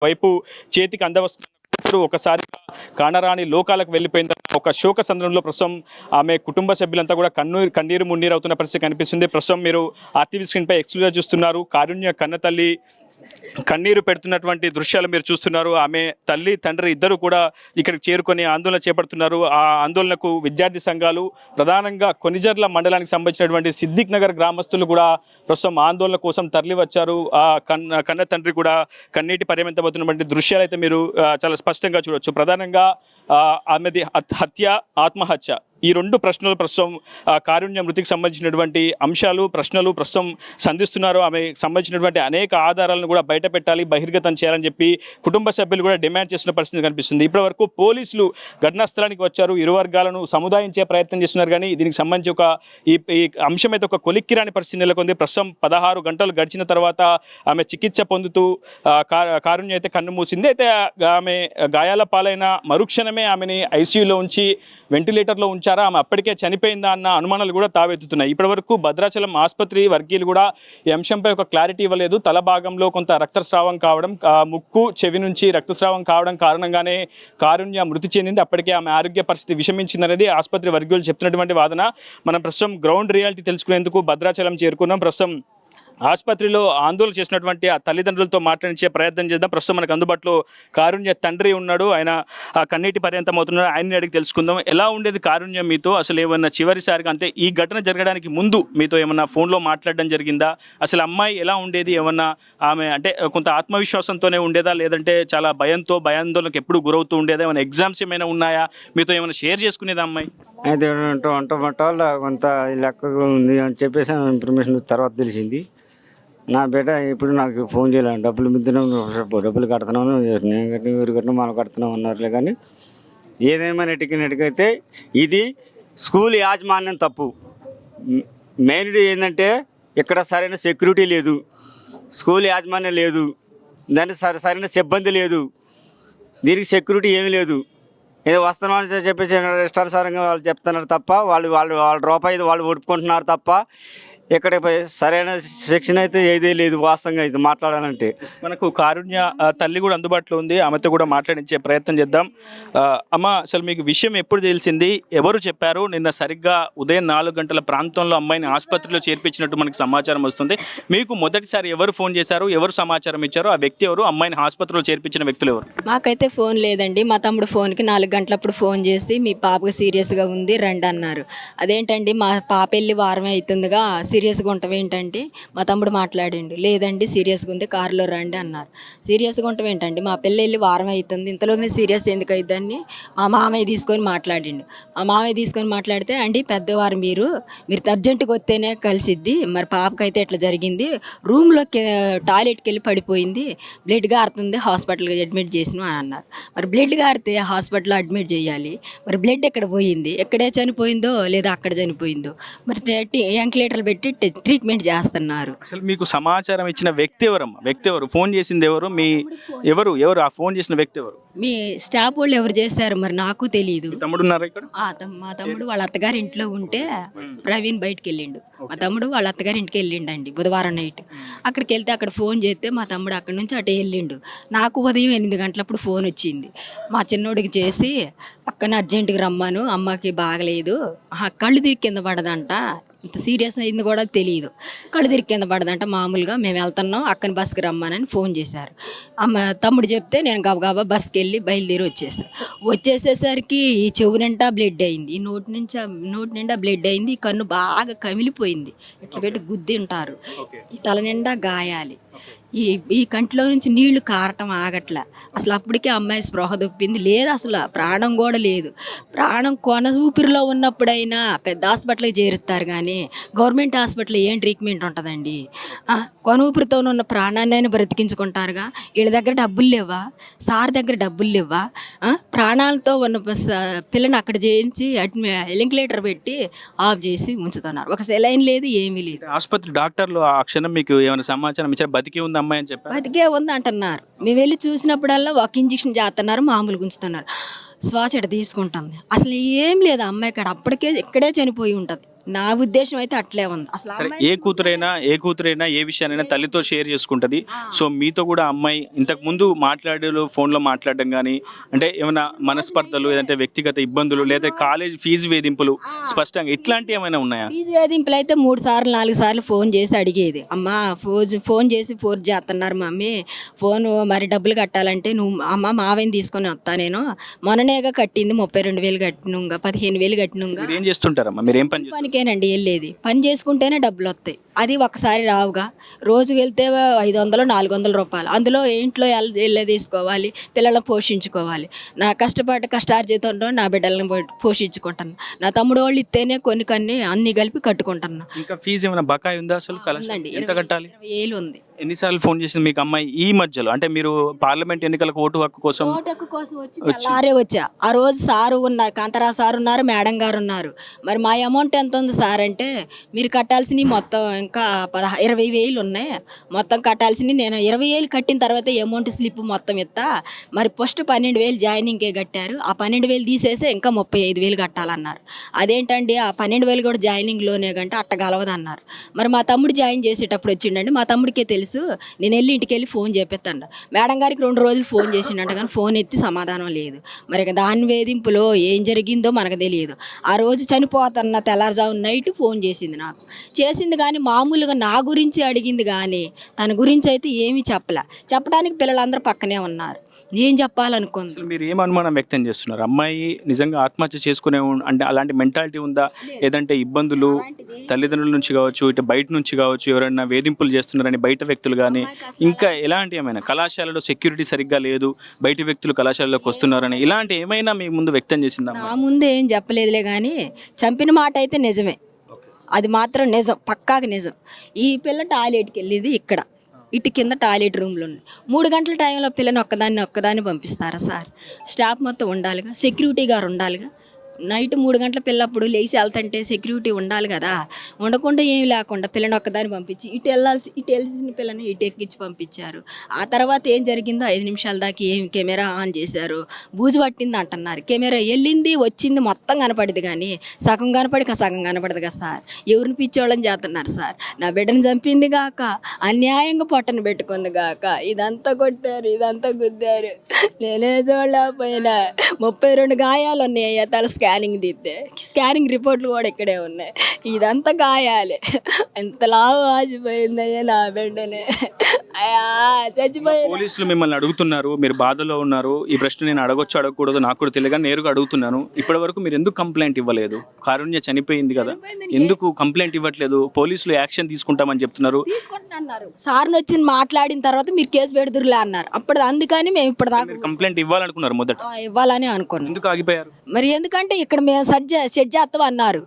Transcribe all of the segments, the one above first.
వైపు చేతికి అందవస్తున్నప్పుడు ఒకసారిగా కానరాని లోకాలకు వెళ్ళిపోయింది. ఒక శోక సంద్రంలో ప్రస్తుతం ఆమె కుటుంబ సభ్యులంతా కూడా కన్నీరు మున్నీరు అవుతున్న పరిస్థితి కనిపిస్తుంది. ప్రస్తుతం మీరు ఆర్టీవీ స్క్రీన్ పై ఎక్స్క్లూజివ్ చూస్తున్నారు. కారుణ్య కన్నతల్లి కన్నీరు పెడుతున్నటువంటి దృశ్యాలు మీరు చూస్తున్నారు. ఆమె తల్లి తండ్రి ఇద్దరు కూడా ఇక్కడికి చేరుకొని ఆందోళన చేపడుతున్నారు. ఆ ఆందోళనకు విద్యార్థి సంఘాలు, ప్రధానంగా కొనిజర్ల మండలానికి సంబంధించినటువంటి సిద్దిక్ నగర్ గ్రామస్తులు కూడా ప్రస్తుతం ఆందోళన కోసం తరలి వచ్చారు. ఆ కన్న తండ్రి కూడా కన్నీటి పరిమితమవుతున్నటువంటి దృశ్యాలు అయితే మీరు చాలా స్పష్టంగా చూడొచ్చు. ప్రధానంగా ఆమెది హత్య, ఆత్మహత్య, ఈ రెండు ప్రశ్నలు ప్రస్తుతం కారుణ్య మృతికి సంబంధించినటువంటి అంశాలు, ప్రశ్నలు ప్రస్తుతం సంధిస్తున్నారు. ఆమెకు సంబంధించినటువంటి అనేక ఆధారాలను కూడా బయట పెట్టాలి, బహిర్గతం చేయాలని చెప్పి కుటుంబ సభ్యులు కూడా డిమాండ్ చేస్తున్న పరిస్థితి కనిపిస్తుంది. ఇప్పటివరకు పోలీసులు ఘటనా స్థలానికి వచ్చారు, ఇరు వర్గాలను సముదాయించే ప్రయత్నం చేస్తున్నారు. కానీ దీనికి సంబంధించి ఈ అంశం అయితే ఒక కొలిక్కిరాని పరిస్థితి నెలకొంది. ప్రస్తుతం 16 గంటలు గడిచిన తర్వాత ఆమె చికిత్స పొందుతూ కారుణ్య అయితే కన్ను మూసింది. అయితే ఆమె గాయాల పాలైన మరుక్షణమే ఆమెని ఐసీయూలో ఉంచి వెంటిలేటర్లో ఉంచారా, ఆమె అప్పటికే చనిపోయిందా అన్న అనుమానాలు కూడా తావెత్తుతున్నాయి. ఇప్పటివరకు భద్రాచలం ఆసుపత్రి వర్గీయులు కూడా ఈ అంశంపై ఒక క్లారిటీ ఇవ్వలేదు. తల భాగంలో కొంత రక్తస్రావం కావడం, ముక్కు చెవి నుంచి రక్తస్రావం కావడం కారణంగానే కారుణ్య మృతి చెందింది. అప్పటికే ఆమె ఆరోగ్య పరిస్థితి విషమించిందనేది ఆసుపత్రి వర్గీయులు చెప్తున్నటువంటి వాదన. మనం ప్రస్తుతం గ్రౌండ్ రియాలిటీ తెలుసుకునేందుకు భద్రాచలం చేరుకున్నాం. ప్రస్తుతం ఆసుపత్రిలో ఆందోళన చేసినటువంటి ఆ తల్లిదండ్రులతో మాట్లాడించే ప్రయత్నం చేద్దాం. ప్రస్తుతం మనకు అందుబాటులో కారుణ్య తండ్రి ఉన్నాడు, ఆయన కన్నీటి పర్యంతం అవుతున్నాడు. ఆయన్ని అడిగి తెలుసుకుందాం, ఎలా ఉండేది కారుణ్య మీతో, అసలు ఏమన్నా చివరిసారిగా అంటే ఈ ఘటన జరగడానికి ముందు మీతో ఏమన్నా ఫోన్లో మాట్లాడడం జరిగిందా, అసలు అమ్మాయి ఎలా ఉండేది, ఏమన్నా ఆమె అంటే కొంత ఆత్మవిశ్వాసంతోనే ఉండేదా, లేదంటే చాలా భయంతో భయాందోళనకు ఎప్పుడు గురవుతూ ఉండేదా, ఏమైనా ఎగ్జామ్స్ ఏమైనా ఉన్నాయా, మీతో ఏమైనా షేర్ చేసుకునేదా అమ్మాయి? అయితే వంట కొంత లెక్కగా ఉంది అని చెప్పేసి ఇన్ఫర్మేషన్ తర్వాత తెలిసింది. నా బిడ్డ ఇప్పుడు నాకు ఫోన్ చేయాలి, డబ్బులు కడుతున్నాను, నేను కట్టిన ఊరు కట్టిన మనం కడుతున్నాం అన్నారులే. కానీ ఏదేమైనా నెట్టుకైతే ఇది స్కూల్ యాజమాన్యం తప్పు. మెయిన్ ఏంటంటే ఇక్కడ సరైన సెక్యూరిటీ లేదు, స్కూల్ యాజమాన్యం లేదు, దానికి సరైన సిబ్బంది లేదు, దీనికి సెక్యూరిటీ ఏమీ లేదు. ఏదో వస్తున్నామని చెప్పేసి ఇష్టానుసారంగా వాళ్ళు చెప్తున్నారు తప్ప, వాళ్ళ రూపాయి వాళ్ళు ఒప్పుకుంటున్నారు తప్ప ఇక్కడ సరైన శిక్షణ అయితే ఏదీ లేదు. వాస్తవంగా ఇది మాట్లాడాలంటే మనకు కారుణ్య తల్లి కూడా అందుబాటులో ఉంది, ఆమెతో కూడా మాట్లాడించే ప్రయత్నం చేద్దాం. అమ్మ, అసలు మీకు విషయం ఎప్పుడు తెలిసింది, ఎవరు చెప్పారు? నిన్న సరిగ్గా ఉదయం 4 గంటల ప్రాంతంలో అమ్మాయిని ఆసుపత్రిలో చేర్పించినట్టు మనకు సమాచారం వస్తుంది. మీకు మొదటిసారి ఎవరు ఫోన్ చేశారు, ఎవరు సమాచారం ఇచ్చారు, ఆ వ్యక్తి ఎవరు, అమ్మాయిని ఆసుపత్రిలో చేర్పించిన వ్యక్తులు ఎవరు? మాకైతే ఫోన్ లేదండి. మా తమ్ముడు ఫోన్కి 4 గంటలప్పుడు ఫోన్ చేసి మీ పాపకు సీరియస్గా ఉంది రండి అన్నారు. అదేంటండి మా పాప వెళ్ళి వారమే అవుతుందిగా, సీరియస్గా ఉంటాం ఏంటంటే మా తమ్ముడు మాట్లాడిండు, లేదండి సీరియస్గా ఉంది కారులో రండి అన్నారు. సీరియస్గా ఉంటాం ఏంటండి, మా పిల్ల వెళ్ళి వారం అవుతుంది, ఇంతలోనే సీరియస్ ఎందుకు అవుతుందని మా మామయ్య తీసుకొని మాట్లాడిండు. మా మామయ్య తీసుకొని మాట్లాడితే, అండి పెద్దవారు మీరు అర్జెంటుగా వస్తేనే కలిసిద్ది, మరి పాపకైతే ఎట్లా జరిగింది, రూమ్లోకి టాయిలెట్కి వెళ్ళి పడిపోయింది, బ్లడ్ గారుతుంది, హాస్పిటల్కి అడ్మిట్ చేసినాం అని అన్నారు. మరి బ్లడ్ గారితే హాస్పిటల్లో అడ్మిట్ చేయాలి, మరి బ్లడ్ ఎక్కడ పోయింది, ఎక్కడే చనిపోయిందో లేదా అక్కడ చనిపోయిందో, మరి వెంటిలేటర్లు పెట్టి ట్రీట్మెంట్ చేస్తున్నారు. అసలు మీకు సమాచారం ఇచ్చిన వ్యక్తి ఎవరమ్మా, వ్యక్తి ఎవరు, ఫోన్ చేసింది ఎవరు, మీ ఎవరు ఆ ఫోన్ చేసిన వ్యక్తి ఎవరు? మీ స్టాఫ్ వాళ్ళు ఎవరు చేస్తారు మరి నాకు తెలియదు. తమ్ముడు ఉన్నారా ఇక్కడ? మా తమ్ముడు వాళ్ళ అత్తగారి ఇంట్లో ఉంటే ప్రవీణ్ బయటకు వెళ్ళిండు. మా తమ్ముడు వాళ్ళ అత్తగారి ఇంటికి వెళ్ళిండండి బుధవారం నైట్. అక్కడికి వెళ్తే అక్కడ ఫోన్ చేస్తే మా తమ్ముడు అక్కడి నుంచి అటు వెళ్ళిండు. నాకు ఉదయం 8 గంటలప్పుడు ఫోన్ వచ్చింది. మా చిన్నోడికి చేసి పక్కన అర్జెంటుగా రమ్మాను, అమ్మకి బాగలేదు, కళ్ళు తిరిగి కింద పడదంట, ఇంత సీరియస్ అయింది కూడా తెలియదు, కళ్ళు తిరిగి కింద పడదంట, మామూలుగా మేము వెళ్తున్నాం అక్కని బస్కి రమ్మానని ఫోన్ చేశారు. తమ్ముడు చెప్తే నేను గబగబా బస్కి వెళ్ళి బయలుదేరి వచ్చేసేసరికి ఈ చెవు నిండా బ్లడ్ అయింది, ఈ నోటి నిండా బ్లడ్ అయింది, ఈ కన్ను బాగా కమిలిపోయింది, ఇట్లా పెట్టి గుద్ది ఉంటారు, ఈ తల నిండా గాయాలి, ఈ కంటిలో నుంచి నీళ్లు కారటం ఆగట్లా. అసలు అప్పటికే అమ్మాయి స్పృహ తప్పింది, లేదు అసలు ప్రాణం కూడా లేదు. ప్రాణం కొన ఊపిరిలో ఉన్నప్పుడైనా పెద్ద హాస్పిటల్కి చేరుస్తారు, కానీ గవర్నమెంట్ హాస్పిటల్లో ఏం ట్రీట్మెంట్ ఉంటుందండి? కొన ఊపిరితో ఉన్న ప్రాణాన్ని అయినా బ్రతికించుకుంటారుగా. వీళ్ళ దగ్గర డబ్బులు లేవా, సార్ దగ్గర డబ్బులు లేవా? ప్రాణాలతో ఉన్న పిల్లని అక్కడ చేయించి వెంటిలేటర్ పెట్టి ఆఫ్ చేసి ఉంచుతున్నారు. ఒక సెలైన్ లేదు, ఏమీ లేదు. ఆసుపత్రి డాక్టర్లు ఆ క్షణం మీకు ఏమైనా సమాచారం ఇచ్చారు, బతికి ఉంది అమ్మాయి అని చెప్పారు? బతికే ఉంది అంటున్నారు. మేము వెళ్ళి చూసినప్పుడల్లా ఒక ఇంజక్షన్ చేస్తున్నారు, మామూలుగా ఉంచుతున్నారు, శ్వాస తీసుకుంటుంది. అసలు ఏం లేదు అమ్మాయి కాడ, అప్పటికే ఇక్కడే చనిపోయి ఉంటుంది. నా ఉద్దేశం అయితే అట్లే ఉంది అసలు. సరే, ఏ కూతురైనా ఏ విషయానైనా తల్లితో షేర్ చేసుకుంటది. సో మీతో కూడా అమ్మాయి ఇంతకు ముందు ఫోన్లో మాట్లాడడం కానీ, అంటే ఏమైనా మనస్పర్ధలు, లేదంటే వ్యక్తిగత ఇబ్బందులు, లేదా కాలేజ్ ఫీజు వేధింపులు స్పష్టంగా ఇట్లాంటివి ఏమైనా ఉన్నాయా? ఫీజు వేధింపులు అయితే 3 సార్లు 4 సార్లు ఫోన్ చేసి అడిగేది. అమ్మా ఫోన్ చేసి ఫోర్స్ చేస్తున్నారు మమ్మీ, ఫోను మరి డబ్బులు కట్టాలంటే నువ్వు అమ్మ మావేం తీసుకొని వస్తా, నేను మొన్ననేగా కట్టింది 32,000 కట్టినుగా, 15,000 కట్టినుగా. మీరు ఏం చేస్తుంటారమ్మా? మీరు ఏం పని చేస్తారు? పనికేనండి వెళ్ళేది, పని చేసుకుంటేనే డబ్బులు వస్తాయి. అది ఒకసారి రావుగా, రోజుకి వెళ్తే 500 400 రూపాయలు, అందులో ఇంట్లో వెళ్ళే తీసుకోవాలి, పిల్లలను పోషించుకోవాలి. నా కష్టార్జితంలో నా బిడ్డలను పోషించుకుంటాను. నా తమ్ముడు వాళ్ళు ఇస్తేనే కొన్ని అన్ని కలిపి కట్టుకుంటాను. ఇంకా ఫీజు ఏమైనా బకాయి ఉందా అసలు? ఉందండి, ఎంత కట్టాలి? 20,000 ఉంది. ఎన్నిసార్లు ఫోన్ చేసింది మీకు అమ్మాయి ఈ మధ్యలో? అంటే మీరు పార్లమెంట్ ఎన్నికలకు ఓటు హక్కు కోసం ఓటకు కోసం వచ్చి తెల్లారే వచ్చా. ఆ రోజు సారు ఉన్నారు, కాంతారా సార్ ఉన్నారు, మేడం గారు ఉన్నారు. మరి మా అమౌంట్ ఎంత ఉంది సార్ అంటే, మీరు కట్టాల్సినవి మొత్తం ఇంకా 20,000 ఉన్నాయి, మొత్తం కట్టాల్సినవి నేను 20,000 కట్టిన తర్వాత అమౌంట్ స్లిప్ మొత్తం ఇస్తా, మరి ఫస్ట్ 12,000 జాయినింగ్కే కట్టారు, ఆ 12,000 తీసేసి ఇంకా 35,000 కట్టాలన్నారు. అదేంటండి ఆ 12,000 కూడా జాయినింగ్లోనే కంటే అట్ట గలవదన్నారు. మరి మా తమ్ముడు జాయిన్ చేసేటప్పుడు వచ్చిండండి, మా తమ్ముడికే తెలుసు, నేను వెళ్ళి ఇంటికి వెళ్ళి ఫోన్ చెప్పేస్తాను. మేడం గారికి 2 రోజులు ఫోన్ చేసిండంట కానీ ఫోన్ ఎత్తి సమాధానం లేదు. మరి దాని వేధింపులో ఏం జరిగిందో మనకు తెలియదు. ఆ రోజు చనిపోతున్న తెల్లారుజాము నైట్ ఫోన్ చేసింది నాకు, చేసింది కానీ మామూలుగా నా గురించి అడిగింది కానీ తన గురించి అయితే ఏమీ చెప్పడానికి పిల్లలందరూ పక్కనే ఉన్నారు. ఏం చెప్పాలనుకుంది? అసలు మీరు ఏం అనుమానం వ్యక్తం చేస్తున్నారు? అమ్మాయి నిజంగా ఆత్మహత్య చేసుకునే అంటే అలాంటి మెంటాలిటీ ఉందా, లేదంటే ఇబ్బందులు తల్లిదండ్రుల నుంచి కావచ్చు, ఇటు బయట నుంచి కావచ్చు, ఎవరైనా వేధింపులు చేస్తున్నారని బయట వ్యక్తులు కానీ, ఇంకా ఎలాంటి ఏమైనా కళాశాలలో సెక్యూరిటీ సరిగ్గా లేదు, బయట వ్యక్తులు కళాశాలలోకి వస్తున్నారని ఇలాంటి ఏమైనా మీ ముందు వ్యక్తం చేసిందా? నా ముందు ఏం చెప్పలేదులే కానీ చంపిన మాట అయితే నిజమే, అది మాత్రం నిజం, పక్కాగా నిజం. ఈ పిల్ల టాయిలెట్కి వెళ్ళేది ఇక్కడ, ఇటు కింద టాయిలెట్ రూమ్లో ఉన్నాయి. 3 గంటల టైంలో పిల్లని ఒక్కదాన్ని పంపిస్తారా సార్? స్టాఫ్ మొత్తం ఉండాలిగా, సెక్యూరిటీ గారు ఉండాలిగా. నైట్ 3 గంటల పిల్లప్పుడు లేచి వెళ్తుంటే సెక్యూరిటీ ఉండాలి కదా, ఉండకుండా ఏమి లేకుండా పిల్లని ఒక్కదాన్ని పంపించి ఇటు వెళ్ళాల్సిన పిల్లని ఇటు ఎక్కించి పంపించారు. ఆ తర్వాత ఏం జరిగిందో 5 నిమిషాల దాకా ఏం కెమెరా ఆన్ చేశారు, బూజు పట్టింది అంటున్నారు. కెమెరా వెళ్ళింది వచ్చింది మొత్తం కనపడింది కానీ సగం కనపడదు కదా సార్. ఎవరిని పిచ్చోళ్ళని చేస్తున్నారు సార్? నా బిడ్డను చంపింది గాక, అన్యాయంగా పొట్టను పెట్టుకుంది గాక, ఇదంతా కొట్టారు, ఇదంతా గుద్దారు, నేనే చూడలేకపోయినా. 32 గాయాలు ఉన్నాయి, తల స్కానింగ్ తీస్తే స్కానింగ్ రిపోర్ట్లు కూడా ఇక్కడే ఉన్నాయి. ఇదంతా గాయాలే, ఎంతలా వాచిపోయిందయ్యా నా బిడ్డనే, చచ్చిపోయింది. పోలీసులు మిమ్మల్ని అడుగుతున్నారు, మీరు బాధలో ఉన్నారు, ఈ ప్రశ్న నేను అడగొచ్చు అడగకూడదు నాకు కూడా తెలియక నేరుగా అడుగుతున్నాను. ఇప్పటి వరకు మీరు ఎందుకు కంప్లైంట్ ఇవ్వలేదు? కారుణ్య చనిపోయింది కదా, ఎందుకు కంప్లైంట్ ఇవ్వట్లేదు? పోలీసులు యాక్షన్ తీసుకుంటామని చెప్తున్నారు. సార్ని వచ్చి మాట్లాడిన తర్వాత మీరు కేసు పెడుతురులే అన్నారు. అప్పుడు అందుకని మేము ఇప్పటిదాకా కంప్లైంట్ ఇవ్వాలనుకున్నారు, మొదట ఇవ్వాలని అనుకున్నాం. ఎందుకు ఆగిపోయారు? మరి ఎందుకంటే ఇక్కడ మేము సెట్ చేస్తాం అన్నారు,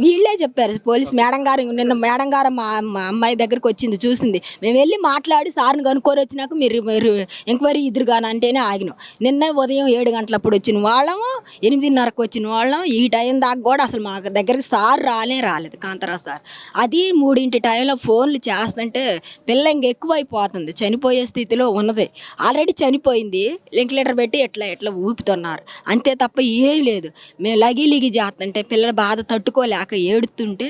వీళ్ళే చెప్పారు పోలీస్ మేడం గారు. నిన్న మేడం గారు మా అమ్మాయి దగ్గరికి వచ్చింది, చూసింది. మేము వెళ్ళి మాట్లాడి సార్ని కనుక్కొని వచ్చినాక మీరు ఎంక్వైరీ ఇద్దరుగాను అంటేనే ఆగినాం. నిన్న ఉదయం 7 గంటలప్పుడు వచ్చిన వాళ్ళము, 8:30కు వచ్చిన వాళ్ళం, ఈ టైం దాకా కూడా అసలు మా దగ్గరికి సార్ రాలేదు, కాంతారా సార్. అది 3 టైంలో ఫోన్లు చేస్తుంటే పిల్ల ఇంకెక్కువైపోతుంది, చనిపోయే స్థితిలో ఉన్నది, ఆల్రెడీ చనిపోయింది. లింక్ పెట్టి ఎట్లా ఊపుతున్నారు అంతే తప్ప ఏం లేదు. మేము లగిలిగి చేస్తుంటే పిల్లల బాధ తట్టుకోలేక ఏడుతుంటే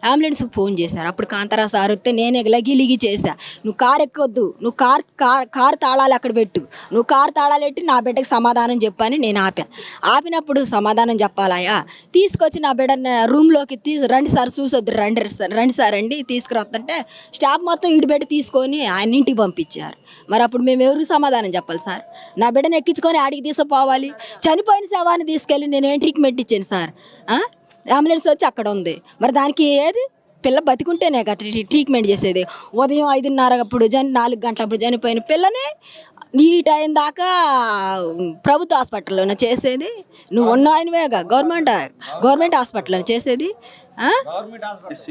అంబులెన్స్కి ఫోన్ చేశారు. అప్పుడు కాంతారా సార్ వస్తే నేనే లగిలిగి చేశా, నువ్వు కారు ఎక్కొద్దు, నువ్వు కారు తాళాలు అక్కడ పెట్టు, నువ్వు కారు తాళాలు పెట్టి నా బిడ్డకి సమాధానం చెప్పని నేను ఆపినప్పుడు సమాధానం చెప్పాలయా, తీసుకొచ్చి నా బిడ్డ రూమ్లోకి రండి సార్ చూసొద్దు, రండి సార్ అండి తీసుకురొస్తుంటే స్టాఫ్ మొత్తం ఇడిపెట్టి తీసుకొని ఆయన ఇంటికి పంపించారు. మరి అప్పుడు మేము ఎవరికి సమాధానం చెప్పాలి సార్? నా బిడ్డను ఎక్కించుకొని ఆడికి తీసుకుపోవాలి, చనిపోయిన శవాన్ని తీసుకెళ్ళి నేనేం ట్రీట్మెంట్ ఇచ్చాను సార్? అంబులెన్స్ వచ్చి అక్కడ ఉంది, మరి దానికి ఏది? పిల్ల బతికుంటేనే కదా ట్రీట్మెంట్ చేసేది. ఉదయం 5:30 అప్పుడు 4 గంటలప్పుడు చనిపోయిన పిల్లని ఈ టైం దాకా ప్రభుత్వ హాస్పిటల్లోనే చేసేది. నువ్వు ఉన్నాయనివేగా గవర్నమెంట్ హాస్పిటల్లోనే చేసేది.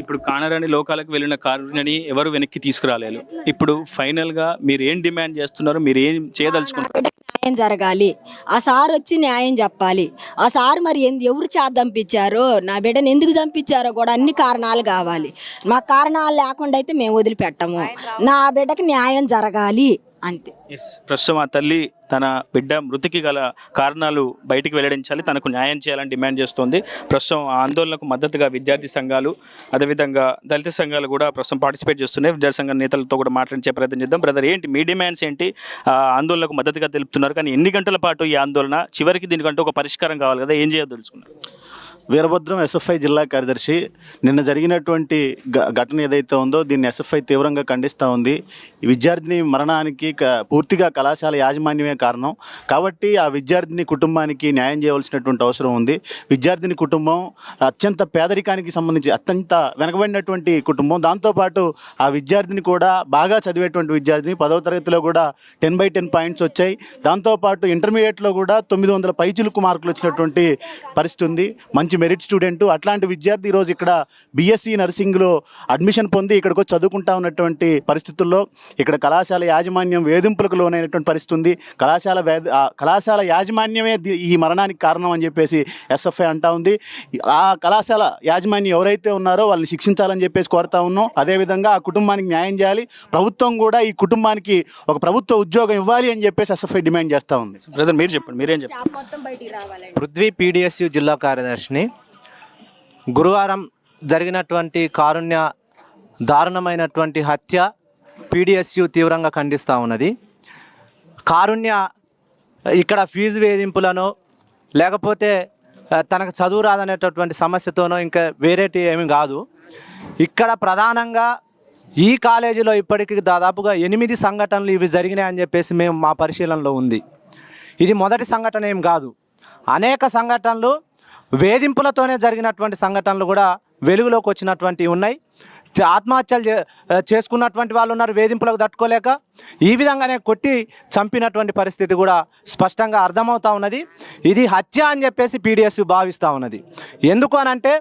ఇప్పుడు కానరాని లోకాలకు వెళ్ళిన కారుణ్యని ఎవరు వెనక్కి తీసుకురాలేదు. ఇప్పుడు ఫైనల్గా మీరు ఏం డిమాండ్ చేస్తున్నారు, మీరు ఏం చేయదలుచుకుంటారు? న్యాయం జరగాలి, ఆ సార్ వచ్చి న్యాయం చెప్పాలి. ఆ సార్ మరి ఎవరు చంపించారో, నా బిడ్డను ఎందుకు చంపించారో కూడా అన్ని కారణాలు కావాలి. మా కారణాలు లేకుండా అయితే మేము వదిలిపెట్టము. నా బిడ్డకి న్యాయం జరగాలి అంతే. ప్రస్తుతం ఆ తల్లి తన బిడ్డ మృతికి గల కారణాలు బయటికి వెల్లడించాలి, తనకు న్యాయం చేయాలని డిమాండ్ చేస్తోంది. ప్రస్తుతం ఆ ఆందోళనకు మద్దతుగా విద్యార్థి సంఘాలు, అదేవిధంగా దళిత సంఘాలు కూడా ప్రస్తుతం పార్టిసిపేట్ చేస్తున్నాయి. విద్యార్థి సంఘ నేతలతో కూడా మాట్లాడించే ప్రయత్నం చేద్దాం. బ్రదర్, ఏంటి మీ డిమాండ్స్ ఏంటి? ఆందోళనకు మద్దతుగా తెలుపుతున్నారు, కానీ ఎన్ని గంటల పాటు ఈ ఆందోళన? చివరికి దీనికంటే ఒక పరిష్కారం కావాలి కదా, ఏం చేయాలో తెలుసుకున్నారు. వీరభద్రం ఎస్ఎఫ్ఐ జిల్లా కార్యదర్శి. నిన్న జరిగినటువంటి ఘటన ఏదైతే ఉందో దీన్ని ఎస్ఎఫ్ఐ తీవ్రంగా ఖండిస్తూ ఉంది. ఈ విద్యార్థిని మరణానికి పూర్తిగా కళాశాల యాజమాన్యమే కారణం కాబట్టి ఆ విద్యార్థిని కుటుంబానికి న్యాయం చేయవలసినటువంటి అవసరం ఉంది. విద్యార్థిని కుటుంబం అత్యంత పేదరికానికి సంబంధించి అత్యంత వెనకబడినటువంటి కుటుంబం. దాంతోపాటు ఆ విద్యార్థిని కూడా బాగా చదివేటువంటి విద్యార్థిని. 10వ తరగతిలో కూడా 10/10 పాయింట్స్ వచ్చాయి. దాంతోపాటు ఇంటర్మీడియట్లో కూడా 900 పైచిలుకు మార్కులు వచ్చినటువంటి పరిస్థితి ఉంది. మంచి మెరిట్ స్టూడెంట్. అట్లాంటి విద్యార్థి ఈరోజు ఇక్కడ బీఎస్సీ నర్సింగ్లో అడ్మిషన్ పొంది ఇక్కడికి వచ్చి చదువుకుంటా ఉన్నటువంటి పరిస్థితుల్లో ఇక్కడ కళాశాల యాజమాన్యం వేధింపులకు లోనైనటువంటి పరిస్థితి ఉంది. కళాశాల యాజమాన్యమే ఈ మరణానికి కారణం అని చెప్పేసి ఎస్ఎఫ్ఐ అంటా ఉంది. ఆ కళాశాల యాజమాన్యం ఎవరైతే ఉన్నారో వాళ్ళని శిక్షించాలని చెప్పేసి కోరుతా ఉన్నాం. అదేవిధంగా ఆ కుటుంబానికి న్యాయం చేయాలి. ప్రభుత్వం కూడా ఈ కుటుంబానికి ఒక ప్రభుత్వ ఉద్యోగం ఇవ్వాలి అని చెప్పేసి ఎస్ఎఫ్ఐ డిమాండ్ చేస్తూ ఉంది. బ్రదర్, మీరు చెప్పండి, మీరేం చెప్పండి. పృథ్వీ పీడిఎస్యు జిల్లా కార్యదర్శిని. గురువారం జరిగినటువంటి కారుణ్య దారుణమైనటువంటి హత్య పీడిఎస్యు తీవ్రంగా ఖండిస్తూ ఉన్నది. కారుణ్య ఇక్కడ ఫీజు వేధింపులను లేకపోతే తనకు చదువు రాదనేటటువంటి సమస్యతోనో ఇంకా వేరేటి ఏమి కాదు. ఇక్కడ ప్రధానంగా ఈ కాలేజీలో ఇప్పటికీ దాదాపుగా 8 సంఘటనలు ఇవి జరిగినాయని చెప్పేసి మా పరిశీలనలో ఉంది. ఇది మొదటి సంఘటన ఏం కాదు. అనేక సంఘటనలు వేధింపులతోనే జరిగినటువంటి సంఘటనలు కూడా వెలుగులోకి వచ్చినటువంటివి ఉన్నాయి. ఆత్మహత్యలు చేసుకున్నటువంటి వాళ్ళు ఉన్నారు వేధింపులకు తట్టుకోలేక. ఈ విధంగానే కొట్టి చంపినటువంటి పరిస్థితి కూడా స్పష్టంగా అర్థమవుతా ఉన్నది. ఇది హత్య అని చెప్పేసి పీడిఎస్యు భావిస్తూ ఉన్నది. ఎందుకు అనంటే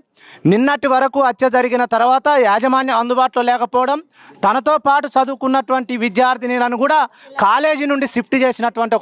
నిన్నటి వరకు హత్య జరిగిన తర్వాత యాజమాన్యం అందుబాటులో లేకపోవడం, తనతో పాటు చదువుకున్నటువంటి విద్యార్థినిలను కూడా కాలేజీ నుండి షిఫ్ట్ చేసినటువంటి